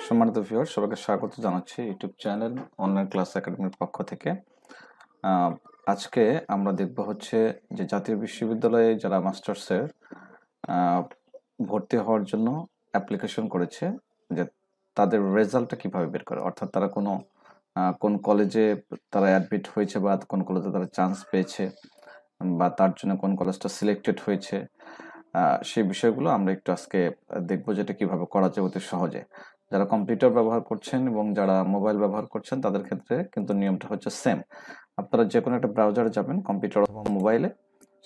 সম্মানিত ভিউয়ার, সবাইকে স্বাগত জানাচ্ছি ইউটিউব চ্যানেল অনলাইন ক্লাস একাডেমির পক্ষ থেকে। আজকে আমরা দেখব হচ্ছে যে জাতীয় বিশ্ববিদ্যালয়ে যারা মাস্টার্সের ভর্তি হওয়ার জন্য অ্যাপ্লিকেশন করেছে, যে তাদের রেজাল্টটা কিভাবে বের করে, অর্থাৎ তারা কোন কলেজে তারা অ্যাডমিট হয়েছে বা কোন কলেজে তারা চান্স পেয়েছে বা তার জন্য কোন কলেজটা সিলেক্টেড হয়েছে, সেই বিষয়গুলো আমরা একটু আজকে দেখবো, যেটা কিভাবে করা যায় অতি সহজে। যারা কম্পিউটার ব্যবহার করছেন এবং যারা মোবাইল ব্যবহার করছেন তাদের ক্ষেত্রে কিন্তু নিয়মটা হচ্ছে সেম। আপনারা যে কোনো একটা ব্রাউজারে যাবেন, কম্পিউটার অথবা মোবাইলে,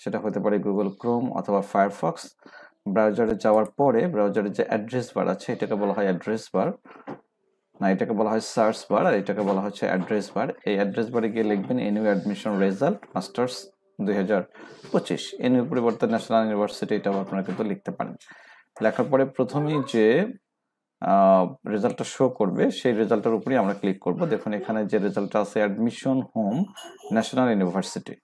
সেটা হতে পারে গুগল ক্রোম অথবা ফায়ারফক্স। ব্রাউজারে যাওয়ার পরে ব্রাউজারের যে অ্যাড্রেস বার আছে, এটাকে বলা হয় অ্যাড্রেস বার, না এটাকে বলা হয় সার্চ বার, আর এটাকে বলা হচ্ছে অ্যাড্রেস বার। এই অ্যাড্রেস বারে গিয়ে লিখবেন NU admission result masters 2025, NU পরিবর্তে ন্যাশনাল ইউনিভার্সিটি, এটাও আপনারা কিন্তু লিখতে পারেন। লেখার পরে প্রথমেই যে রেজাল্টটা শো করবে সেই রেজাল্টের উপরেই আমরা ক্লিক করব। দেখুন এখানে যে রেজাল্টটা আছে, admission home national university,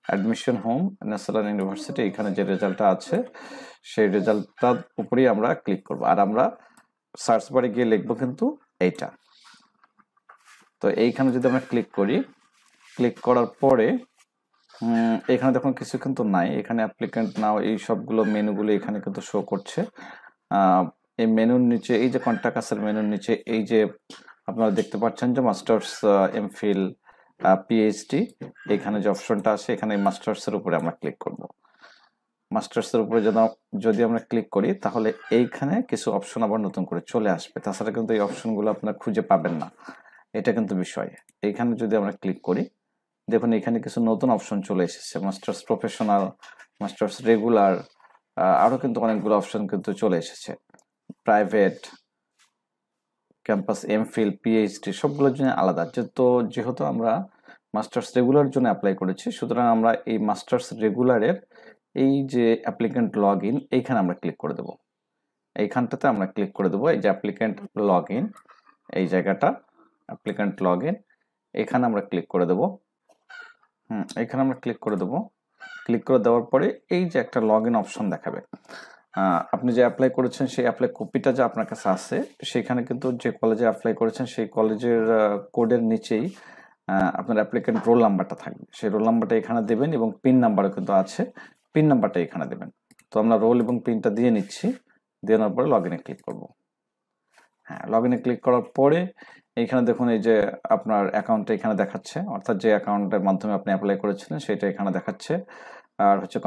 admission home national university, এখানে যে রেজাল্টটা আছে সেই রেজাল্টটার উপরেই আমরা ক্লিক করব। আর আমরা সার্চ বারে গিয়ে লিখবো কিন্তু এইটা। তো এইখানে যদি আমরা ক্লিক করি, ক্লিক করার পরে এখানে দেখুন কিছু কিন্তু নাই, এখানে অ্যাপ্লিক্যান্ট নাও এই সবগুলো মেনুগুলো এখানে কিন্তু শো করছে। এই মেনুর নিচে, এই যে কন্টাক্ট আসার মেনুর নিচে, এই যে আপনারা দেখতে পাচ্ছেন যে মাস্টার্স, এমফিল, পিএইচডি, এখানে যে অপশনটা আছে, এখানে মাস্টার্সের উপরে আমরা ক্লিক করব। মাস্টার্সের উপরে যদি আমরা ক্লিক করি, তাহলে এইখানে কিছু অপশন আবার নতুন করে চলে আসবে। তাছাড়া কিন্তু এই অপশনগুলো আপনারা খুঁজে পাবেন না, এটা কিন্তু বিষয়। এইখানে যদি আমরা ক্লিক করি, দেখুন এখানে কিছু নতুন অপশন চলে এসেছে, মাস্টার্স প্রফেশনাল, মাস্টার্স রেগুলার, আরো কিন্তু অনেকগুলো অপশন কিন্তু চলে এসেছে, প্রাইভেট, ক্যাম্পাস, এমফিল, পিএইচডি, সবগুলোর জন্য আলাদা। যেহেতু আমরা মাস্টার্স রেগুলার জন্য অ্যাপ্লাই করেছি, সুতরাং আমরা এই মাস্টার্স রেগুলারের এই যে অ্যাপ্লিক্যান্ট লগ ইন, এইখানে আমরা ক্লিক করে দেবো। এইখানটাতে আমরা ক্লিক করে দেবো, এই যে অ্যাপ্লিক্যান্ট লগ ইন, এই জায়গাটা অ্যাপ্লিক্যান্ট লগ ইন, এখানে আমরা ক্লিক করে দেবো। এখানে আমরা ক্লিক করে দেবো। ক্লিক করে দেওয়ার পরে এই যে একটা লগ ইন অপশন দেখাবে, আপনি যে অ্যাপ্লাই করেছেন সেই অ্যাপ্লাই কপিটা যে আপনার কাছে আছে, সেখানে কিন্তু যে কলেজে অ্যাপ্লাই করেছেন সেই কলেজের কোডের নিচেই আপনার অ্যাপ্লিকেন্ট রোল নাম্বারটা থাকবে। সেই রোল নাম্বারটা এখানে দেবেন এবং পিন নাম্বারও কিন্তু আছে, পিন নাম্বারটা এখানে দেবেন। তো আমরা রোল এবং পিনটা দিয়ে নিচ্ছি, দিয়ে নেওয়ার পরে লগ ইনে ক্লিক করব। লগ ইনে ক্লিক করার পরে এইখানে দেখুন এই যে আপনার অ্যাকাউন্টটা এখানে দেখাচ্ছে, অর্থাৎ যে অ্যাকাউন্টের মাধ্যমে আপনি অ্যাপ্লাই করেছিলেন সেটা এখানে দেখাচ্ছে। আর হচ্ছে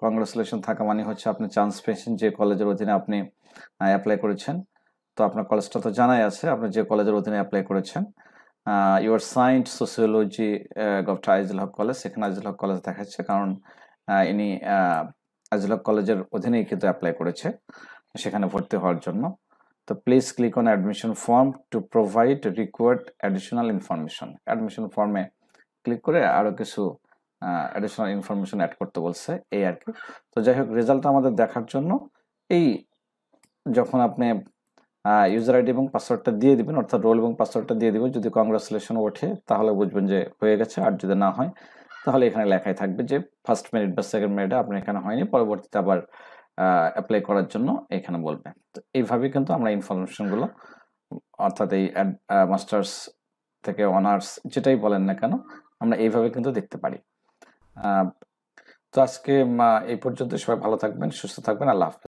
কংগ্রাচুলেশন থাকা মানে হচ্ছে আপনি চান্স পেয়েছেন যে কলেজের অধীনে আপনি অ্যাপ্লাই করেছেন। তো আপনার কলেজটা তো জানাই আছে, আপনি যে কলেজের অধীনে অ্যাপ্লাই করেছেন। Your science sociology government Azizul Haque কলেজ, সেখানে আজিজুল হক কলেজ দেখাচ্ছে, কারণ ইনি আজিজুল হক কলেজের অধীনেই কিন্তু অ্যাপ্লাই করেছে সেখানে ভর্তি হওয়ার জন্য। তো please click on admission form to provide required additional information. Admission ফর্মে ক্লিক করে আরও কিছু অ্যাডিশনাল ইনফরমেশন অ্যাড করতে বলছে, এই আর কি। তো যাই হোক, রেজাল্ট আমাদের দেখার জন্য এই যখন আপনি ইউজার আইডি এবং পাসওয়ার্ডটা দিয়ে দিবেন, অর্থাৎ রোল এবং পাসওয়ার্ডটা দিয়ে দিবেন, যদি কংগ্রাচুলেশন ওঠে তাহলে বুঝবেন যে হয়ে গেছে, আর যদি না হয় তাহলে এখানে লেখাই থাকবে যে ফার্স্ট মিনিট বা সেকেন্ড মিনিটে আপনার এখানে হয়নি, পরবর্তীতে আবার অ্যাপ্লাই করার জন্য এখানে বলবেন। তো এইভাবে কিন্তু আমরা ইনফরমেশনগুলো, অর্থাৎ এই মাস্টার্স থেকে অনার্স যেটাই বলেন না কেন, আমরা এইভাবে কিন্তু দেখতে পারি। তো আজকে এই পর্যন্ত, সবাই ভালো থাকবেন, সুস্থ থাকবেন, আল্লাহ হাফেজ।